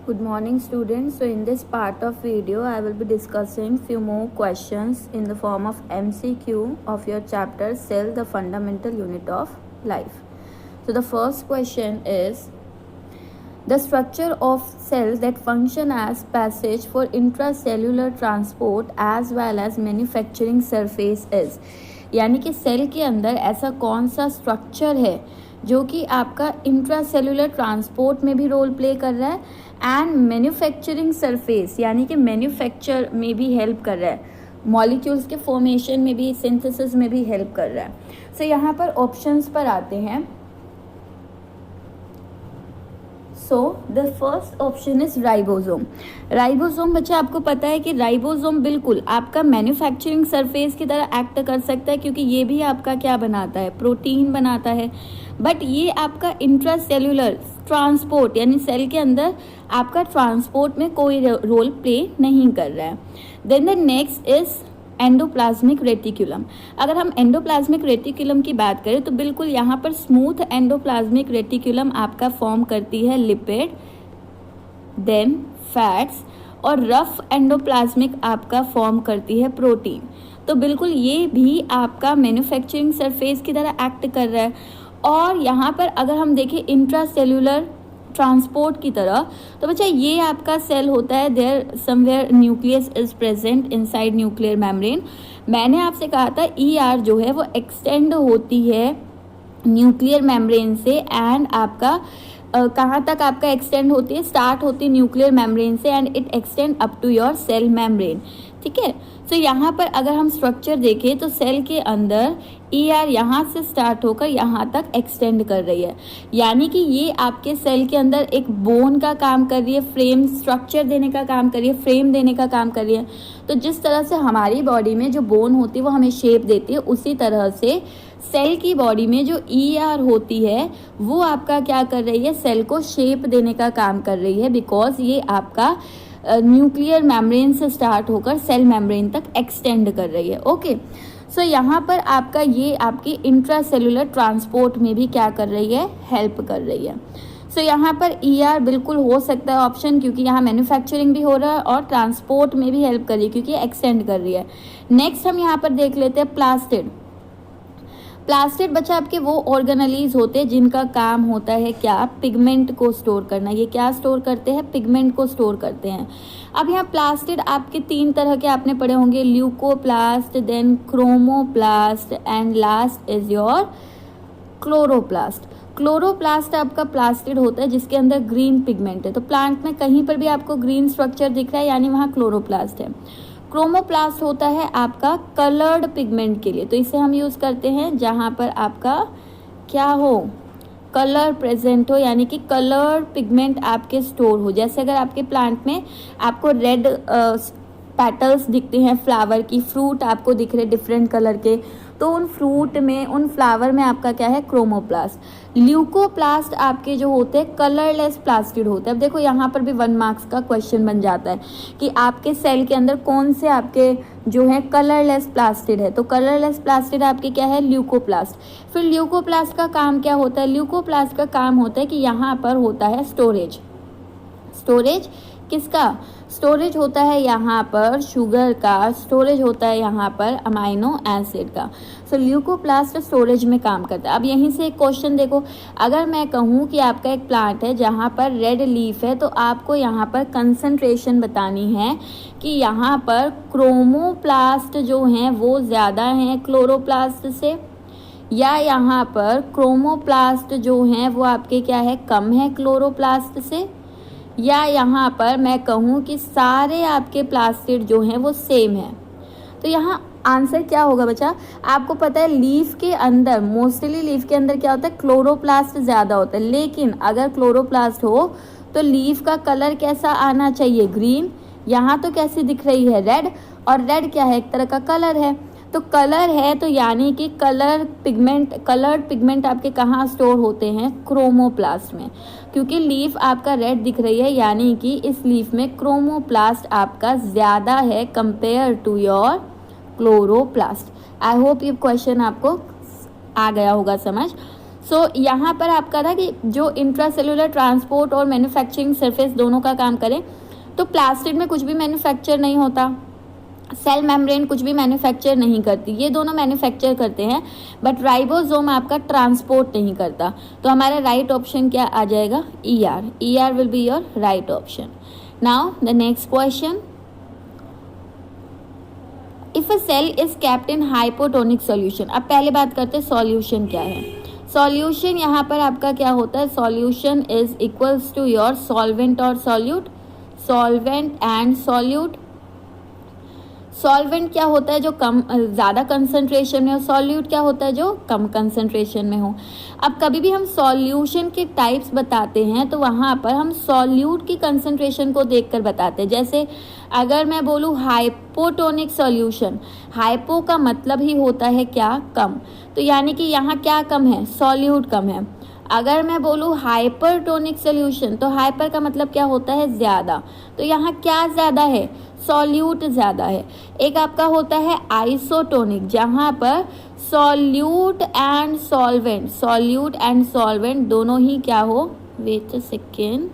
Good morning students. So in this part of video I will be discussing few more questions in the form of MCQ of your chapter Cell, the fundamental unit of life. So the first question is, the structure of cells that function as passage for intracellular transport as well as manufacturing surface is, यानी कि cell के अंदर ऐसा कौन सा structure है जो कि आपका इंट्रासेलुलर ट्रांसपोर्ट में भी रोल प्ले कर रहा है एंड मैन्युफैक्चरिंग सरफेस यानी कि मैन्युफैक्चर में भी हेल्प कर रहा है, मॉलिक्यूल्स के फॉर्मेशन में भी, सिंथेसिस में भी हेल्प कर रहा है। सो यहाँ पर ऑप्शंस पर आते हैं। So the first option is ribosome. Ribosome बच्चा आपको पता है कि राइबोसोम बिल्कुल आपका मैन्युफैक्चरिंग सरफेस की तरह एक्ट कर सकता है, क्योंकि ये भी आपका क्या बनाता है, प्रोटीन बनाता है। बट ये आपका इंट्रासेल्युलर ट्रांसपोर्ट यानी सेल के अंदर आपका ट्रांसपोर्ट में कोई रोल प्ले नहीं कर रहा है। Then the next is endoplasmic reticulum. अगर हम एंडोप्लाज्मिक रेटिकुलम की बात करें तो बिल्कुल यहाँ पर स्मूथ एंडोप्लाज्मिक रेटिकुलम आपका फॉर्म करती है लिपिड, देन फैट्स, और रफ एंडोप्लाज्मिक आपका फॉर्म करती है प्रोटीन। तो बिल्कुल ये भी आपका मैन्युफैक्चरिंग सरफेस की तरह एक्ट कर रहा है। और यहाँ पर अगर हम देखें इंट्रासेल्युलर ट्रांसपोर्ट की तरह, तो बच्चा ये आपका सेल होता है, there somewhere nucleus is present inside nuclear membrane. मैंने आपसे कहा था ER जो है वो एक्सटेंड होती है न्यूक्लियर मेम्ब्रेन से एंड आपका कहाँ तक आपका एक्सटेंड होती है, स्टार्ट होती है न्यूक्लियर मेम्ब्रेन से and it extend up to your cell membrane. ठीक है। सो यहाँ पर अगर हम स्ट्रक्चर देखें तो सेल के अंदर ER यहाँ से स्टार्ट होकर यहाँ तक एक्सटेंड कर रही है, यानी कि ये आपके सेल के अंदर एक बोन का काम कर रही है, फ्रेम स्ट्रक्चर देने का काम कर रही है, फ्रेम देने का काम कर रही है। तो जिस तरह से हमारी बॉडी में जो बोन होती है वो हमें शेप देती है, उसी तरह से सेल की बॉडी में जो ER होती है वो आपका क्या कर रही है, सेल को शेप देने का काम कर रही है, बिकॉज ये आपका न्यूक्लियर मेम्ब्रेन से स्टार्ट होकर सेल मेम्ब्रेन तक एक्सटेंड कर रही है। ओके। सो यहाँ पर आपका ये आपकी इंट्रासेलुलर ट्रांसपोर्ट में भी क्या कर रही है, हेल्प कर रही है। सो यहाँ पर ER बिल्कुल हो सकता है ऑप्शन, क्योंकि यहाँ मैन्युफैक्चरिंग भी हो रहा है और ट्रांसपोर्ट में भी हेल्प कर रही है क्योंकि एक्सटेंड कर रही है। नेक्स्ट हम यहाँ पर देख लेते हैं प्लास्टिड। प्लास्टिड बच्चा आपके वो ऑर्गेनेलीज होते हैं जिनका काम होता है क्या, पिगमेंट को स्टोर करना। ये क्या स्टोर करते हैं, पिगमेंट को स्टोर करते हैं। अब यहाँ प्लास्टिड आपके 3 तरह के आपने पढ़े होंगे, leucoplast, then chromoplast and last is your chloroplast. Chloroplast आपका प्लास्टिड होता है जिसके अंदर ग्रीन पिगमेंट है। तो प्लांट में कहीं पर भी आपको ग्रीन स्ट्रक्चर दिख रहा है यानी वहाँ क्लोरोप्लास्ट है। क्रोमोप्लास्ट होता है आपका कलर्ड पिगमेंट के लिए, तो इसे हम यूज़ करते हैं जहाँ पर आपका क्या हो, कलर प्रेजेंट हो, यानी कि कलर्ड पिगमेंट आपके स्टोर हो। जैसे अगर आपके प्लांट में आपको रेड पेटल्स दिखते हैं फ्लावर की, फ्रूट आपको दिख रहे डिफरेंट कलर के, तो उन फ्रूट में, उन फ्लावर में आपका क्या है, क्रोमोप्लास्ट। ल्यूकोप्लास्ट आपके जो होते हैं कलरलेस प्लास्टिड होते हैं। अब देखो यहाँ पर भी 1 मार्क्स का क्वेश्चन बन जाता है कि आपके सेल के अंदर कौन से आपके जो है कलरलेस प्लास्टिड है। तो कलरलेस प्लास्टिड आपके क्या है, ल्यूकोप्लास्ट। फिर ल्यूकोप्लास्ट का काम क्या होता है, ल्यूकोप्लास्ट का काम होता है कि यहाँ पर होता है स्टोरेज। स्टोरेज किसका, स्टोरेज होता है यहाँ पर शुगर का, स्टोरेज होता है यहाँ पर अमाइनो एसिड का। सो ल्यूकोप्लास्ट स्टोरेज में काम करता है। अब यहीं से एक क्वेश्चन देखो, अगर मैं कहूँ कि आपका एक प्लांट है जहाँ पर रेड लीफ है, तो आपको यहाँ पर कंसंट्रेशन बतानी है कि यहाँ पर क्रोमोप्लास्ट जो हैं वो ज़्यादा हैं क्लोरोप्लास्ट से, या यहाँ पर क्रोमोप्लास्ट जो हैं वो आपके क्या है, कम है क्लोरोप्लास्ट से, या यहाँ पर मैं कहूँ कि सारे आपके प्लास्टिड जो हैं वो सेम है। तो यहाँ आंसर क्या होगा बच्चा, आपको पता है लीफ के अंदर, मोस्टली लीफ के अंदर क्या होता है, क्लोरोप्लास्ट ज़्यादा होता है। लेकिन अगर क्लोरोप्लास्ट हो तो लीफ का कलर कैसा आना चाहिए, ग्रीन। यहाँ तो कैसी दिख रही है, रेड, और रेड क्या है, एक तरह का कलर है। तो कलर है तो यानी कि कलर्ड पिगमेंट आपके कहाँ स्टोर होते हैं, क्रोमोप्लास्ट में। क्योंकि लीफ आपका रेड दिख रही है यानी कि इस लीफ में क्रोमोप्लास्ट आपका ज़्यादा है compare to your chloroplast. I hope ये क्वेश्चन आपको आ गया होगा समझ। सो यहाँ पर आपका था कि जो इंट्रासेलुलर ट्रांसपोर्ट और मैन्युफैक्चरिंग सरफेस दोनों का काम करें, तो प्लास्टिड में कुछ भी मैन्युफैक्चर नहीं होता, सेल मेम्ब्रेन कुछ भी मैन्युफैक्चर नहीं करती, ये दोनों मैन्युफैक्चर करते हैं, बट राइबोसोम आपका ट्रांसपोर्ट नहीं करता। तो हमारा राइट ऑप्शन क्या आ जाएगा? ER। ER will be your right option. Now the next question, if a cell is kept in hypotonic solution. अब पहले बात करते हैं सॉल्यूशन क्या है। सॉल्यूशन यहाँ पर आपका क्या होता है? Solution is equals to your solvent और solute, solvent and solute. Solvent क्या होता है? जो कम ज़्यादा कंसंट्रेशन में हो। सॉल्यूट क्या होता है? जो कम कंसंट्रेशन में हो। अब कभी भी हम सॉल्यूशन के टाइप्स बताते हैं तो वहाँ पर हम सॉल्यूट की कंसंट्रेशन को देखकर बताते हैं। जैसे अगर मैं बोलूँ हाइपोटोनिक सॉल्यूशन, हाइपो का मतलब ही होता है क्या? कम। तो यानी कि यहाँ क्या कम है? सॉल्यूट कम है। अगर मैं बोलूँ हाइपरटोनिक सॉल्यूशन, तो हाइपर का मतलब क्या होता है? ज़्यादा। तो यहाँ क्या ज़्यादा है? सॉल्यूट ज़्यादा है। एक आपका होता है आइसोटोनिक, जहाँ पर solute and solvent, solute and solvent दोनों ही क्या हो? वेट अ सेकेंड,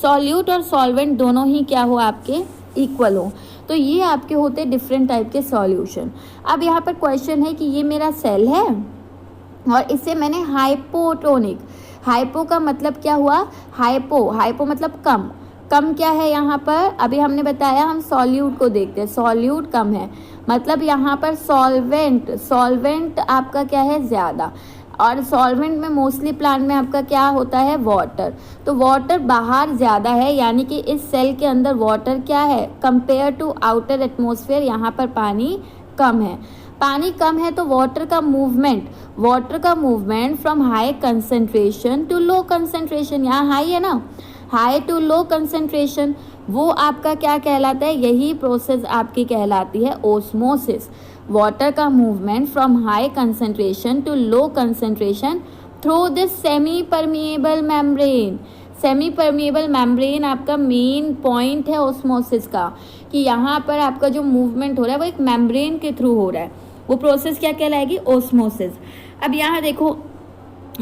सॉल्यूट और सॉल्वेंट दोनों ही क्या हो? आपके इक्वल हो। तो ये आपके होते हैं डिफरेंट टाइप के सॉल्यूशन। अब यहाँ पर क्वेश्चन है कि ये मेरा सेल है और इसे मैंने हाइपोटोनिक, हाइपो का मतलब क्या हुआ? हाइपो, हाइपो मतलब कम। कम क्या है यहाँ पर? अभी हमने बताया, हम सॉल्यूट को देखते हैं, सॉल्यूट कम है, मतलब यहाँ पर सॉल्वेंट, सॉल्वेंट आपका क्या है? ज़्यादा। और सॉल्वेंट में मोस्टली प्लांट में आपका क्या होता है? वाटर। तो वाटर बाहर ज़्यादा है, यानी कि इस सेल के अंदर वाटर क्या है? कंपेयर टू आउटर एटमॉस्फेयर, यहाँ पर पानी कम है। पानी कम है तो वाटर का movement from high concentration to low concentration, यहाँ हाई है ना, हाई टू लो कंसंट्रेशन, वो आपका क्या कहलाता है? यही प्रोसेस आपकी कहलाती है ओस्मोसिस। वाटर का movement from high concentration to low concentration through this semi permeable membrane. Semi permeable membrane आपका मेन पॉइंट है ओस्मोसिस का, कि यहाँ पर आपका जो मूवमेंट हो रहा है वो एक मेम्ब्रेन के थ्रू हो रहा है। वो प्रोसेस क्या कहलाएगी? ओस्मोसिस। अब यहाँ देखो,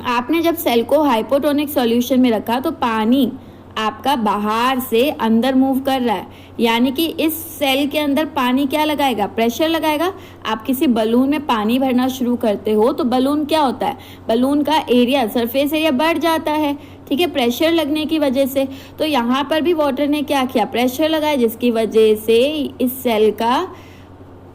आपने जब सेल को हाइपोटोनिक सॉल्यूशन में रखा तो पानी आपका बाहर से अंदर मूव कर रहा है, यानी कि इस सेल के अंदर पानी क्या लगाएगा? प्रेशर लगाएगा। आप किसी बलून में पानी भरना शुरू करते हो तो बलून क्या होता है? बलून का एरिया, सरफेस एरिया बढ़ जाता है, ठीक है, प्रेशर लगने की वजह से। तो यहाँ पर भी वाटर ने क्या किया? प्रेशर लगाया, जिसकी वजह से इस सेल का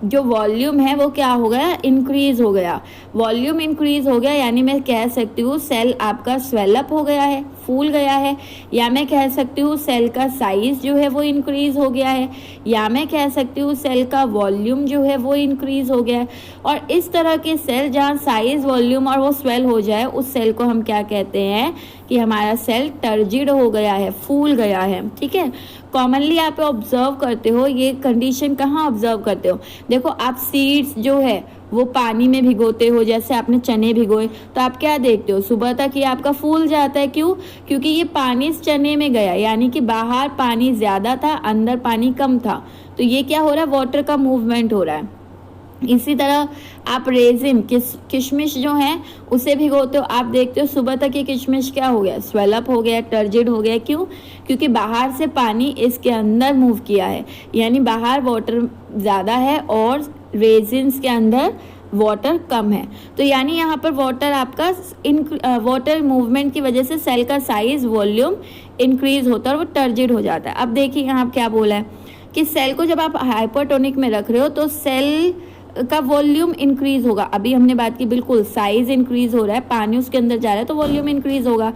जो वॉल्यूम है वो क्या हो गया? इंक्रीज हो गया। वॉल्यूम इंक्रीज हो गया, यानी मैं कह सकती हूँ सेल आपका स्वेलअप हो गया है, फूल गया है, या मैं कह सकती हूँ सेल का साइज जो है वो इंक्रीज हो गया है, या मैं कह सकती हूँ सेल का वॉल्यूम जो है वो इंक्रीज हो गया है। और इस तरह के सेल जहाँ साइज, वॉल्यूम और वो स्वेल हो जाए, उस सेल को हम क्या कहते हैं? कि हमारा सेल टर्जिड हो गया है, फूल गया है, ठीक है। कॉमनली आप ऑब्जर्व करते हो, ये कंडीशन कहाँ ऑब्जर्व करते हो? देखो, आप सीड्स जो है वो पानी में भिगोते हो, जैसे आपने चने भिगोए, तो आप क्या देखते हो? सुबह तक ये आपका फूल जाता है। क्यों? क्योंकि ये पानी इस चने में गया, यानी कि बाहर पानी ज़्यादा था, अंदर पानी कम था। तो ये क्या हो रहा है? वाटर का मूवमेंट हो रहा है। इसी तरह आप रेजिन, किशमिश जो है उसे भिगोते हो, आप देखते हो सुबह तक ये किशमिश क्या हो गया? स्वेलअप हो गया, टर्जिड हो गया। क्यों? क्योंकि बाहर से पानी इसके अंदर मूव किया है, यानी बाहर वाटर ज़्यादा है और रेजिन्स के अंदर वाटर कम है। तो यानी यहाँ पर वाटर आपका वाटर मूवमेंट की वजह से सेल का साइज, वॉल्यूम इंक्रीज होता है और वो टर्जिड हो जाता है। अब देखिए यहाँ क्या बोला है कि सेल को जब आप हाइपरटोनिक में रख रहे हो तो सेल का वॉल्यूम इंक्रीज होगा। अभी हमने बात की, बिल्कुल साइज इंक्रीज हो रहा है, पानी उसके अंदर जा रहा है तो वॉल्यूम इंक्रीज होगा।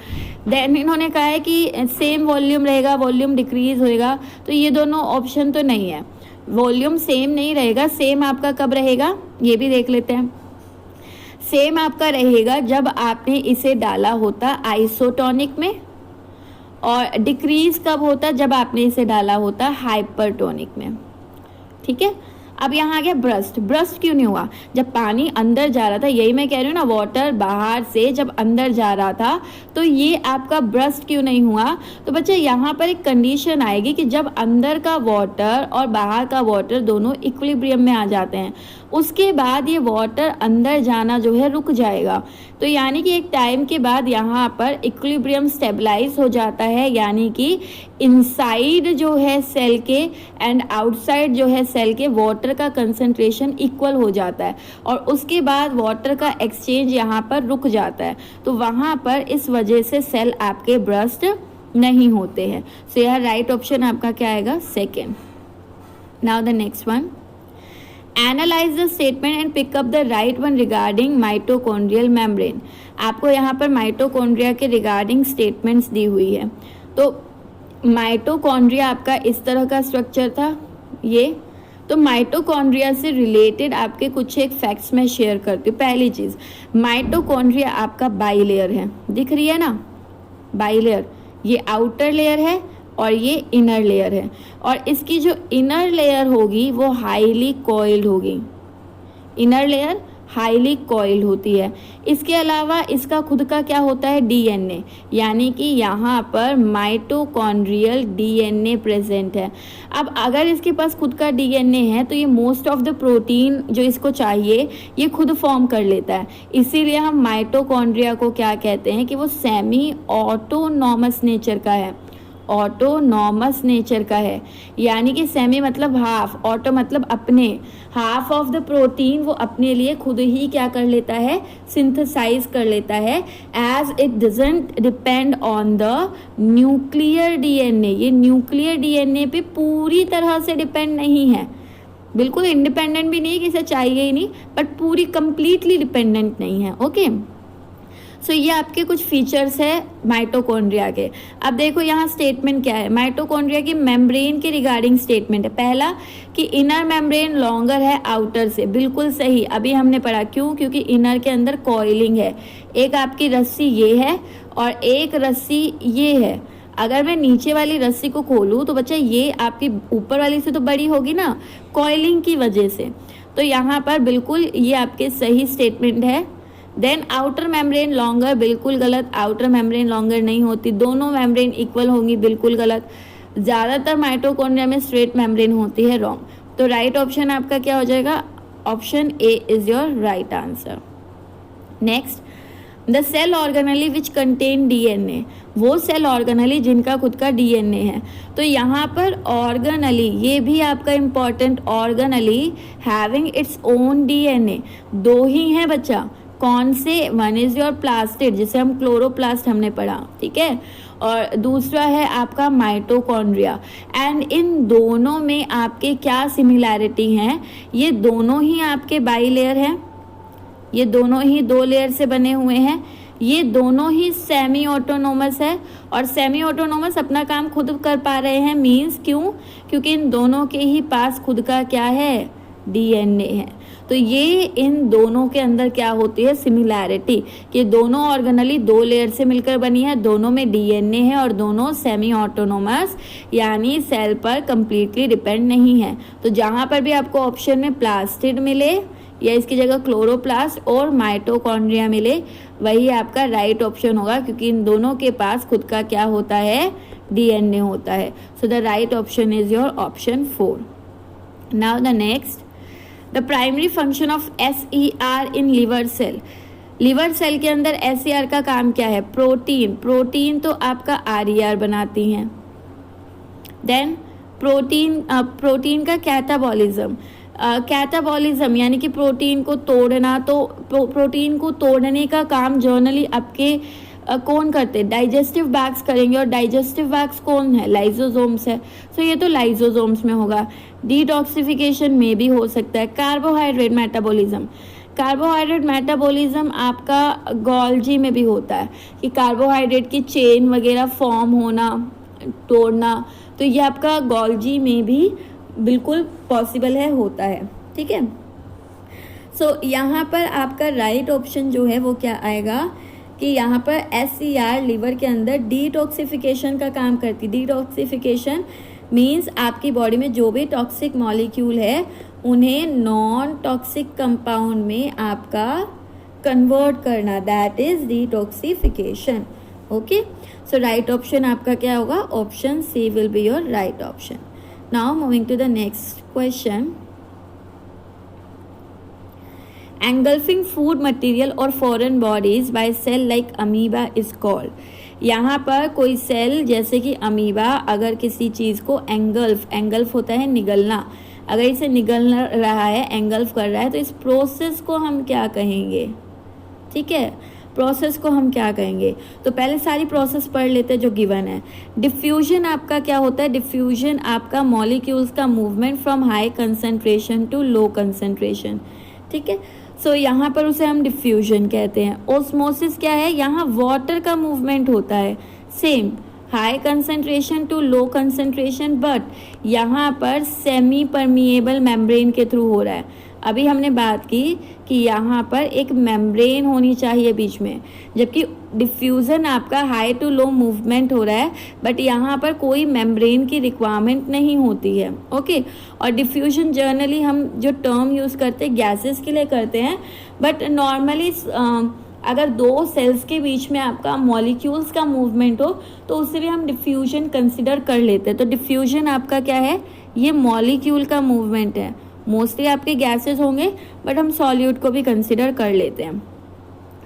देन इन्होंने कहा है कि सेम वॉल्यूम रहेगा, वॉल्यूम डिक्रीज होएगा, तो ये दोनों ऑप्शन तो नहीं है। वॉल्यूम सेम नहीं रहेगा। सेम आपका कब रहेगा ये भी देख लेते हैं। सेम आपका रहेगा जब आपने इसे डाला होता आइसोटोनिक में, और डिक्रीज कब होता? जब आपने इसे डाला होता हाइपरटोनिक में, ठीक है। अब यहाँ आ गया ब्रस्ट। ब्रस्ट क्यों नहीं हुआ? जब पानी अंदर जा रहा था, यही मैं कह रही हूँ ना, वाटर बाहर से जब अंदर जा रहा था, तो ये आपका ब्रस्ट क्यों नहीं हुआ? तो बच्चे यहाँ पर एक कंडीशन आएगी कि जब अंदर का वाटर और बाहर का वाटर दोनों इक्विलिब्रियम में आ जाते हैं, उसके बाद ये वाटर अंदर जाना जो है रुक जाएगा। तो यानी कि एक टाइम के बाद यहाँ पर इक्विलिब्रियम स्टेबलाइज हो जाता है, यानी कि इनसाइड जो है सेल के एंड आउटसाइड जो है सेल के वाटर का कंसंट्रेशन इक्वल हो जाता है और उसके बाद वाटर का एक्सचेंज यहाँ पर रुक जाता है। तो वहाँ पर इस वजह से सेल आपके बर्स्ट नहीं होते हैं। सो यह राइट ऑप्शन आपका क्या आएगा? Second. Now the next one, analyse the statement and pick up the right one regarding mitochondrial membrane. आपको यहाँ पर माइटोकॉन्ड्रिया के रिगार्डिंग स्टेटमेंट्स दी हुई है। तो माइटोकॉन्ड्रिया आपका इस तरह का स्ट्रक्चर था ये। तो माइटोकॉन्ड्रिया से रिलेटेड आपके कुछ एक फैक्ट्स मैं शेयर करती हूँ। पहली चीज़, माइटोकॉन्ड्रिया आपका बाइलेयर है, दिख रही है ना, बाइलेयर। ये आउटर लेयर है और ये इनर लेयर है, और इसकी जो इनर लेयर होगी वो हाईली कॉइल्ड होगी। इनर लेयर हाईली कॉइल्ड होती है। इसके अलावा इसका खुद का क्या होता है? डीएनए, यानी कि यहाँ पर माइटोकॉन्ड्रियल डीएनए प्रेजेंट है। अब अगर इसके पास खुद का डीएनए है तो ये मोस्ट ऑफ द प्रोटीन जो इसको चाहिए ये खुद फॉर्म कर लेता है। इसीलिए हम माइटोकॉन्ड्रिया को क्या कहते हैं कि वो सेमी ऑटोनॉमस नेचर का है। ऑटोनॉमस नेचर का है, यानी कि सेमी मतलब हाफ, ऑटो मतलब अपने, हाफ ऑफ द प्रोटीन वो अपने लिए खुद ही क्या कर लेता है? सिंथेसाइज कर लेता है, as it doesn't depend on the nuclear DNA. ये न्यूक्लियर डीएनए पे पूरी तरह से डिपेंड नहीं है, बिल्कुल इंडिपेंडेंट भी नहीं, किसे चाहिए ही नहीं, बट पूरी कंप्लीटली डिपेंडेंट नहीं है। ओके, सो ये आपके कुछ फीचर्स है माइटोकॉन्ड्रिया के। अब देखो यहाँ स्टेटमेंट क्या है, माइटोकॉन्ड्रिया की मेम्ब्रेन के रिगार्डिंग स्टेटमेंट है। पहला कि इनर मेम्ब्रेन लॉन्गर है आउटर से, बिल्कुल सही, अभी हमने पढ़ा। क्यों? क्योंकि इनर के अंदर कॉइलिंग है। एक आपकी रस्सी ये है और एक रस्सी ये है। अगर मैं नीचे वाली रस्सी को खोलूँ तो बच्चा ये आपकी ऊपर वाली से तो बड़ी होगी ना, कॉइलिंग की वजह से। तो यहाँ पर बिल्कुल ये आपके सही स्टेटमेंट है। देन आउटर मेम्ब्रेन लॉन्गर, बिल्कुल गलत, आउटर मेम्ब्रेन लॉन्गर नहीं होती, दोनों मेम्ब्रेन इक्वल होंगी, बिल्कुल गलत। ज़्यादातर माइटोकॉन्ड्रिया में स्ट्रेट मेम्ब्रेन होती है, रॉन्ग। तो राइट ऑप्शन आपका क्या हो जाएगा? Option A is your right answer. Next, the cell organelle which contain DNA, वो सेल ऑर्गेनली जिनका खुद का डीएनए है। तो यहाँ पर ऑर्गेनली, ये भी आपका important, organelle having its own DNA, दो ही हैं बच्चा। कौन से? वन इज योर प्लास्टिड, जिसे हम क्लोरोप्लास्ट हमने पढ़ा, ठीक है, और दूसरा है आपका माइटोकॉन्ड्रिया। एंड इन दोनों में आपके क्या सिमिलैरिटी हैं? ये दोनों ही आपके बाइलेयर हैं, ये दोनों ही दो लेयर से बने हुए हैं, ये दोनों ही सेमी ऑटोनोमस है, और सेमी ऑटोनोमस अपना काम खुद कर पा रहे हैं। मीन्स क्यों? क्योंकि इन दोनों के ही पास खुद का क्या है? डीएनए है। तो ये इन दोनों के अंदर क्या होती है? सिमिलैरिटी, कि दोनों ऑर्गेनली दो लेयर से मिलकर बनी है, दोनों में डीएनए है और दोनों सेमी ऑटोनोमस, यानी सेल पर कंप्लीटली डिपेंड नहीं है। तो जहाँ पर भी आपको ऑप्शन में प्लास्टिड मिले या इसकी जगह क्लोरोप्लास्ट और माइटोकॉन्ड्रिया मिले, वही आपका राइट ऑप्शन होगा, क्योंकि इन दोनों के पास खुद का क्या होता है? डीएनए होता है। So the right option is your option 4। Now the next, the primary function of SER in liver cell. Liver cell के अंदर SER का काम क्या है? प्रोटीन तो आपका RER बनाती हैं। देन प्रोटीन का कैटाबॉलिज्म यानी कि प्रोटीन को तोड़ना। तो प्रोटीन को तोड़ने का काम जर्नली आपके कौन करते हैं? डाइजेस्टिव बैग्स करेंगे, और डाइजेस्टिव बैग्स कौन है? लाइजोसोम्स है। तो ये तो लाइजोसोम्स में होगा। डिटॉक्सिफिकेशन में भी हो सकता है। कार्बोहाइड्रेट मेटाबॉलिज्म आपका गोल्जी में भी होता है, कि कार्बोहाइड्रेट की चेन वगैरह फॉर्म होना, तोड़ना, तो ये आपका गोल्जी में भी बिल्कुल पॉसिबल है, होता है, ठीक है। सो यहाँ पर आपका राइट ऑप्शन जो है वो क्या आएगा कि यहाँ पर SER लिवर के अंदर डिटॉक्सिफिकेशन का काम करती। डिटॉक्सिफिकेशन मीन्स आपकी बॉडी में जो भी टॉक्सिक मॉलिक्यूल है उन्हें नॉन टॉक्सिक कंपाउंड में आपका कन्वर्ट करना, that is detoxification. Okay, so right option आपका क्या होगा? Option C will be your right option. Now moving to the next question. Engulfing food material और foreign bodies by cell like amoeba is called. यहाँ पर कोई cell जैसे कि amoeba अगर किसी चीज़ को एंगल्फ होता है निगलना, अगर इसे निगल रहा है, एंगल्फ कर रहा है, तो इस प्रोसेस को हम क्या कहेंगे? ठीक है, प्रोसेस को हम क्या कहेंगे? तो पहले सारी प्रोसेस पढ़ लेते हैं जो गिवन है। डिफ्यूजन आपका क्या होता है? डिफ्यूजन आपका मॉलिक्यूल्स का movement from high concentration to low concentration. ठीक है, सो यहाँ पर उसे हम डिफ्यूजन कहते हैं। ओस्मोसिस क्या है? यहाँ वाटर का मूवमेंट होता है, same high concentration to low concentration, but यहाँ पर सेमी परमिएबल मेम्ब्रेन के थ्रू हो रहा है। अभी हमने बात की कि यहाँ पर एक मेम्ब्रेन होनी चाहिए बीच में, जबकि डिफ्यूज़न आपका हाई टू लो मूवमेंट हो रहा है, बट यहाँ पर कोई मेम्ब्रेन की रिक्वायरमेंट नहीं होती है। ओके, और डिफ्यूजन जनरली हम जो टर्म यूज़ करते हैं गैसेस के लिए करते हैं, बट नॉर्मली अगर दो सेल्स के बीच में आपका मॉलिक्यूल्स का मूवमेंट हो तो उसे भी हम डिफ्यूजन कंसिडर कर लेते हैं। तो डिफ्यूजन आपका क्या है? ये मॉलिक्यूल का मूवमेंट है। मोस्टली आपके गैसेस होंगे, बट हम सॉल्यूट को भी कंसिडर कर लेते हैं।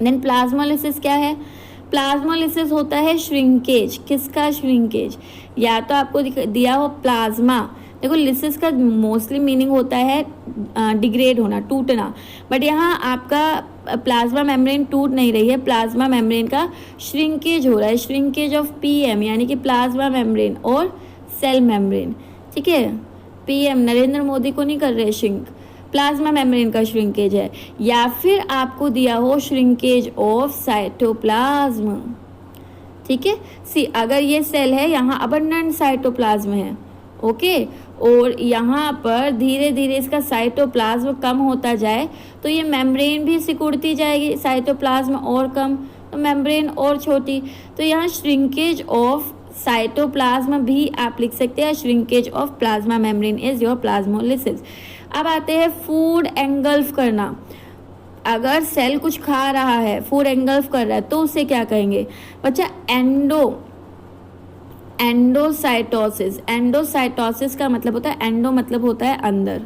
देन प्लाज्मोलिसिस क्या है? प्लाज्मोलिसिस होता है श्रिंकेज। किसका श्रिंकेज? या तो आपको दिया हो प्लाज्मा, देखो लिसिस का मोस्टली मीनिंग होता है डिग्रेड होना, टूटना, बट यहाँ आपका प्लाज्मा मेम्ब्रेन टूट नहीं रही है, प्लाज्मा मेम्ब्रेन का श्रिंकेज हो रहा है, श्रिंकेज ऑफ पीएम, यानी कि प्लाज्मा मेम्ब्रेन और सेल मेम्ब्रेन। ठीक है, पीएम नरेंद्र मोदी को नहीं कर रहे श्रिंक, प्लाज्मा मेम्ब्रेन का श्रिंकेज है। या फिर आपको दिया हो श्रिंकेज ऑफ साइटोप्लाज्म। ठीक है, सी अगर ये सेल है, यहाँ अबंडेंट साइटोप्लाज्म है, ओके, और यहाँ पर धीरे धीरे इसका साइटोप्लाज्म कम होता जाए तो ये मेम्ब्रेन भी सिकुड़ती जाएगी, साइटोप्लाज्म और कम तो मेम्ब्रेन और छोटी, तो यहाँ श्रिंकेज ऑफ साइटोप्लाज्म भी आप लिख सकते हैं। Shrinkage of plasma membrane is your plasmolysis. अब आते हैं फूड एंगल्फ करना। अगर सेल कुछ खा रहा है, फूड एंगल्फ कर रहा है, तो उसे क्या कहेंगे बच्चा? एंडोसाइटोसिस। एंडोसाइटोसिस का मतलब होता है, एंडो मतलब होता है अंदर,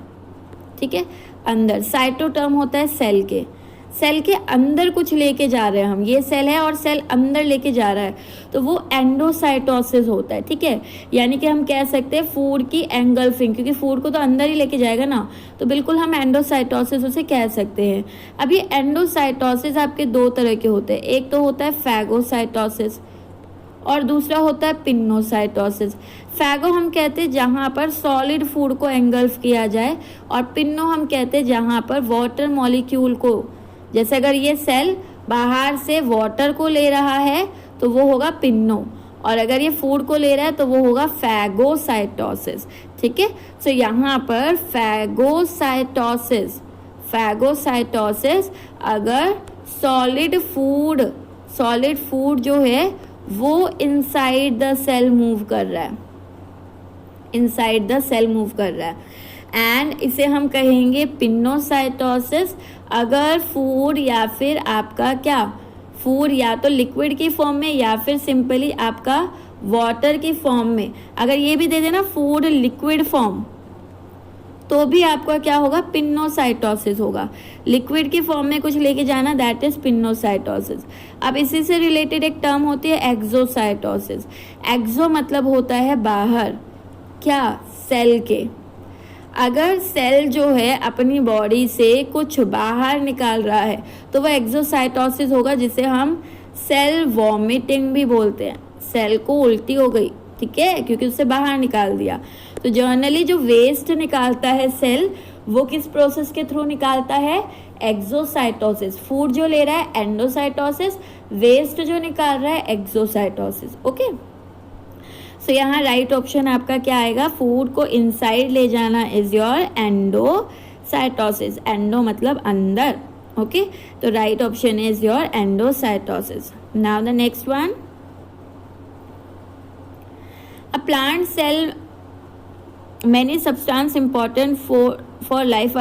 ठीक है, अंदर, साइटो टर्म होता है सेल के अंदर कुछ लेके जा रहे हैं हम, ये सेल है और सेल अंदर लेके जा रहा है, तो वो एंडोसाइटोसिस होता है। ठीक है, यानी कि हम कह सकते हैं फूड की एंगल्फिंग, क्योंकि फूड को तो अंदर ही लेके जाएगा ना, तो बिल्कुल हम एंडोसाइटोसिस उसे कह सकते हैं। अब ये एंडोसाइटोसिस आपके दो तरह के होते हैं, एक तो होता है फैगोसाइटोसिस और दूसरा होता है पिन्नोसाइटोसिस। फैगो हम कहते हैं जहाँ पर सॉलिड फूड को एंगल्फ किया जाए, और पिन्नो हम कहते हैं जहाँ पर वाटर मॉलिक्यूल को, जैसे अगर ये सेल बाहर से वाटर को ले रहा है तो वो होगा पिन्नो, और अगर ये फूड को ले रहा है तो वो होगा फैगोसाइटोसिस। ठीक है, सो यहाँ पर फैगोसाइटोसिस अगर सॉलिड फूड जो है वो इनसाइड द सेल मूव कर रहा है, एंड इसे हम कहेंगे पिन्नोसाइटोसिस अगर फूड या फिर आपका क्या, फूड या तो लिक्विड की फॉर्म में या फिर सिंपली आपका वाटर की फॉर्म में, अगर ये भी दे देना फूड लिक्विड फॉर्म, तो भी आपका क्या होगा? पिन्नोसाइटोसिस होगा। लिक्विड की फॉर्म में कुछ लेके जाना, दैट इज पिन्नोसाइटोसिस। अब इसी से रिलेटेड एक टर्म होती है एक्सोसाइटोसिस। एक्सो मतलब होता है बाहर, क्या? सेल के। अगर सेल जो है अपनी बॉडी से कुछ बाहर निकाल रहा है तो वह एक्सोसाइटोसिस होगा, जिसे हम सेल वॉमिटिंग भी बोलते हैं। सेल को उल्टी हो गई, ठीक है, क्योंकि उससे बाहर निकाल दिया। तो जनरली जो वेस्ट निकालता है सेल, वो किस प्रोसेस के थ्रू निकालता है? एक्सोसाइटोसिस। फूड जो ले रहा है एंडोसाइटोसिस, वेस्ट जो निकाल रहा है एक्सोसाइटोसिस। ओके, सो यहाँ राइट ऑप्शन आपका क्या आएगा? फूड को इनसाइड ले जाना इज योर एंडोसाइटोसिस। एंडो मतलब अंदर, ओके, तो right option is your endocytosis. Now the next one, a plant cell many substance important for life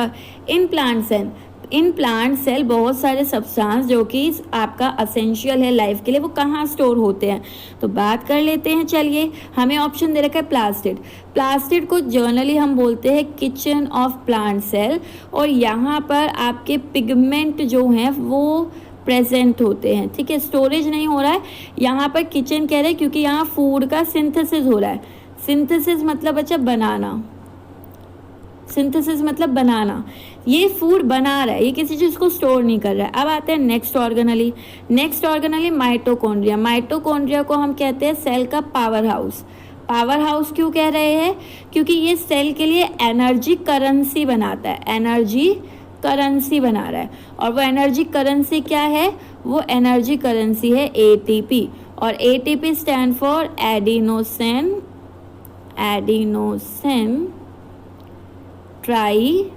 in plant cell. In plant cell बहुत सारे सब्सटेंस जो कि आपका असेंशियल है लाइफ के लिए, वो कहाँ स्टोर होते हैं, तो बात कर लेते हैं। चलिए, हमें ऑप्शन दे रखा है प्लास्टिड। प्लास्टिड को जर्नली हम बोलते हैं किचन ऑफ प्लांट सेल, और यहाँ पर आपके पिगमेंट जो हैं वो प्रेजेंट होते हैं। ठीक है, स्टोरेज नहीं हो रहा है यहाँ पर, किचन कह रहे हैं क्योंकि यहाँ फूड का सिंथेसिस हो रहा है। सिंथेसिस मतलब बच्चा बनाना, सिंथेसिस मतलब बनाना, ये फूड बना रहा है, ये किसी चीज़ को स्टोर नहीं कर रहा है। अब आते हैं next organelle. Next organelle mitochondria. Mitochondria को हम कहते हैं सेल का पावर हाउस। पावर हाउस क्यों कह रहे हैं, क्योंकि ये सेल के लिए एनर्जी करेंसी बनाता है, एनर्जी करेंसी बना रहा है। और वो एनर्जी करेंसी क्या है, वो एनर्जी करेंसी है एटीपी, और ATP stand for adenosine triphosphate.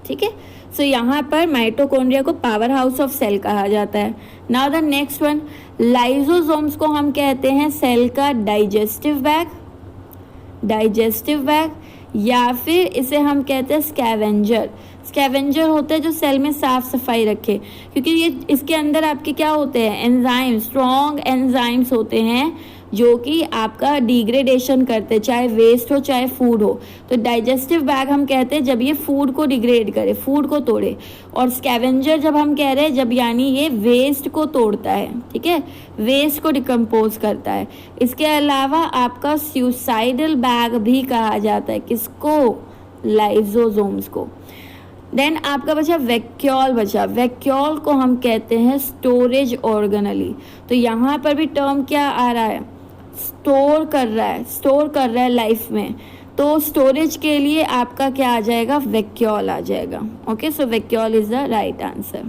ठीक है, सो यहाँ पर माइटोकॉन्ड्रिया को पावर हाउस ऑफ सेल कहा जाता है। Now the next one, lysosomes को हम कहते हैं सेल का डाइजेस्टिव बैग, या फिर इसे हम कहते हैं स्कैवेंजर। स्कैवेंजर होता है जो सेल में साफ सफाई रखे, क्योंकि ये इसके अंदर आपके क्या होते हैं, एंजाइम, स्ट्रॉन्ग एंजाइम्स होते हैं जो कि आपका डिग्रेडेशन करते हैं, चाहे वेस्ट हो चाहे फूड हो। तो डाइजेस्टिव बैग हम कहते हैं जब ये फूड को डिग्रेड करे, फूड को तोड़े, और स्कैवेंजर जब हम कह रहे हैं जब यानी ये वेस्ट को तोड़ता है। ठीक है, वेस्ट को डिकम्पोज करता है। इसके अलावा आपका सुसाइडल बैग भी कहा जाता है, किसको, लाइजोसोम्स को। देन आपका बचा वैक्यूल। वैक्यूल को हम कहते हैं स्टोरेज ऑर्गेनली। तो यहाँ पर भी टर्म क्या आ रहा है, स्टोर कर रहा है लाइफ में, तो स्टोरेज के लिए आपका क्या आ जाएगा, वैक्यूल आ जाएगा। Okay, so vacuole is the right answer.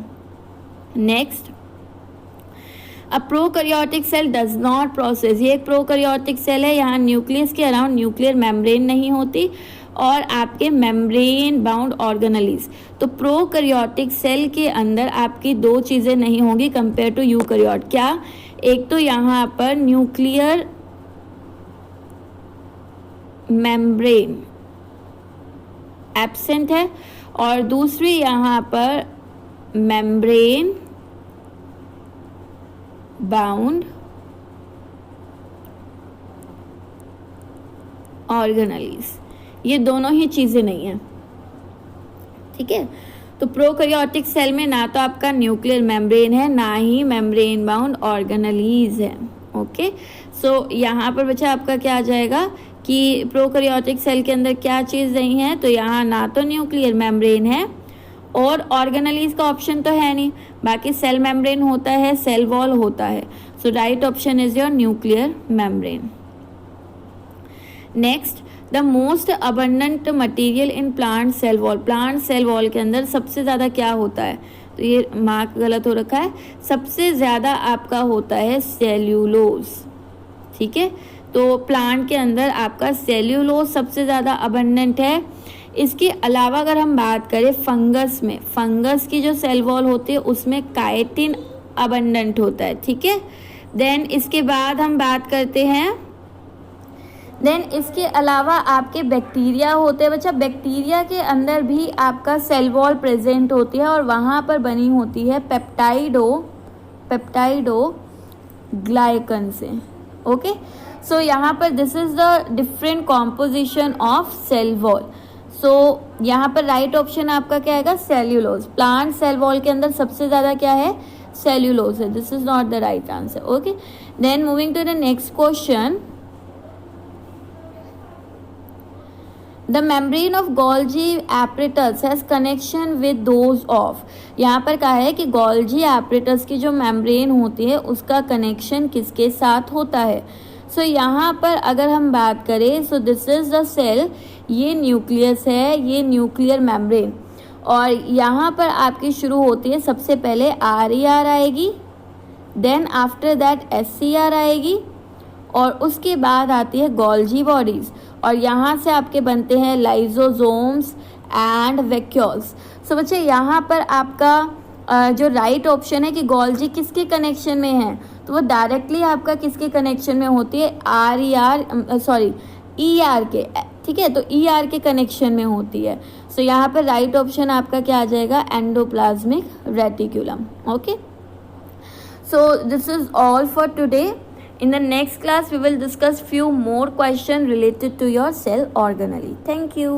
Next, a prokaryotic cell does not process. ये एक प्रोकैरियोटिक सेल है, यहाँ न्यूक्लियस के अराउंड न्यूक्लियर मेम्ब्रेन नहीं होती और आपके मेम्ब्रेन बाउंड ऑर्गेनलीज। तो प्रोकैरियोटिक सेल के अंदर आपकी दो चीज़ें नहीं होंगी कंपेयर टू यूकैरियोट। क्या, एक तो यहाँ पर न्यूक्लियर मेम्ब्रेन एब्सेंट है, और दूसरी यहाँ पर मेम्ब्रेन बाउंड ऑर्गेनलीज, ये दोनों ही चीज़ें नहीं है। ठीक है, तो प्रोकैरियोटिक सेल में ना तो आपका न्यूक्लियर मेम्ब्रेन है, ना ही मेम्ब्रेन बाउंड ऑर्गेनलीज है। ओके, सो यहाँ पर बच्चा आपका क्या आ जाएगा कि प्रोकैरियोटिक सेल के अंदर क्या चीज़ नहीं है, तो यहाँ ना तो न्यूक्लियर मेम्ब्रेन है और ऑर्गेनलीज का ऑप्शन तो है नहीं, बाकी सेल मेम्ब्रेन होता है, सेल वॉल होता है। So right option is your nuclear membrane. Next, the most abundant material in plant cell wall. Plant cell wall के अंदर सबसे ज़्यादा क्या होता है, तो ये मार्क गलत हो रखा है, सबसे ज़्यादा आपका होता है सेल्यूलोज। ठीक है, तो प्लांट के अंदर आपका सेल्यूलोज सबसे ज़्यादा अबंडेंट है। इसके अलावा अगर हम बात करें फंगस में, फंगस की जो सेल वॉल होती है उसमें काइटिन अबंडेंट होता है। ठीक है, देन इसके बाद हम बात करते हैं, देन इसके अलावा आपके बैक्टीरिया होते हैं बच्चा। बैक्टीरिया के अंदर भी आपका सेल वॉल प्रेजेंट होती है और वहाँ पर बनी होती है पेप्टाइडो ग्लाइकन से। ओके, सो यहाँ पर this is the different composition of cell wall. So यहाँ पर राइट ऑप्शन आपका क्या आएगा, सेल्यूलोज। प्लांट सेल वॉल के अंदर सबसे ज़्यादा क्या है, सेल्यूलोज है। This is not the right answer. Okay, then moving to the next question, the membrane of Golgi apparatus has connection with those of. यहाँ पर कहा है कि गोल्जी एपरेटस की जो मेम्ब्रेन होती है उसका कनेक्शन किसके साथ होता है। सो यहाँ पर अगर हम बात करें, so this is the cell, ये न्यूक्लियस है, ये न्यूक्लियर मेम्ब्रेन, और यहाँ पर आपकी शुरू होती है सबसे पहले RER आएगी, देन आफ्टर दैट SCR आएगी, और उसके बाद आती है गोल्जी बॉडीज, और यहाँ से आपके बनते हैं लाइजोसोम्स एंड वैक्यूल्स। सो बच्चे यहाँ पर आपका जो राइट ऑप्शन है कि गोल्जी किसके कनेक्शन में है, तो वो डायरेक्टली आपका किसके कनेक्शन में होती है, ER के, ठीक है, तो ER के कनेक्शन में होती है। सो यहाँ पर राइट ऑप्शन आपका क्या आ जाएगा, endoplasmic reticulum. Okay, so this is all for today. In the next class we will discuss few more questions related to your cell organelle. Thank you.